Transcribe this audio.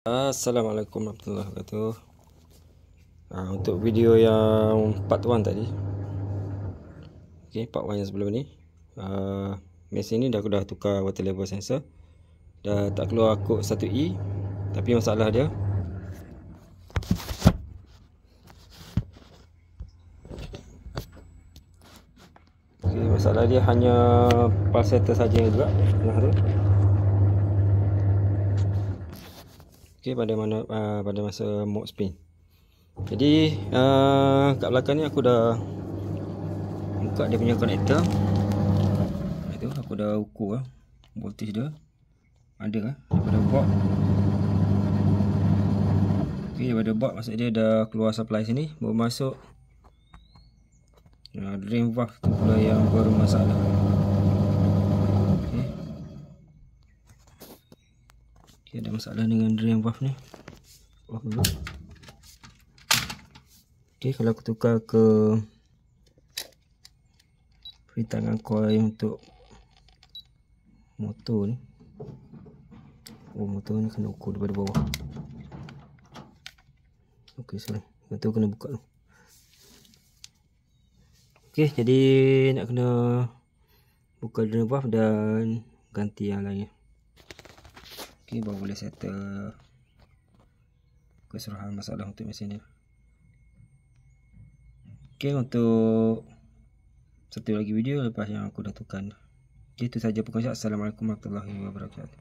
Assalamualaikum warahmatullahi wabarakatuh. Untuk video yang part 1 tadi, part 1 yang sebelum ni, mesin ni aku dah tukar water level sensor. Dah tak keluar kod 1E. Tapi masalah dia, masalah dia hanya pulsator saja yang gerak tengah tu. Pada masa mode spin. Jadi kat belakang ni aku dah buka dia punya konektor. Itu aku dah ukur voltage dia ada daripada board. Daripada board maksud dia dah keluar supply sini, baru masuk drain valve tu pula yang bermasalah. Ada masalah dengan drain valve ni. Kalau aku tukar ke tangan coil untuk motor ni, motor ni kena ukur daripada bawah. Sorry, motor kena buka tu. Jadi nak kena buka drain valve dan ganti yang lain. Baru boleh settle keseluruhan masalah untuk mesin ni. Untuk satu lagi video lepas yang aku dah tukar. Itu saja perkongsian. Assalamualaikum warahmatullahi wabarakatuh.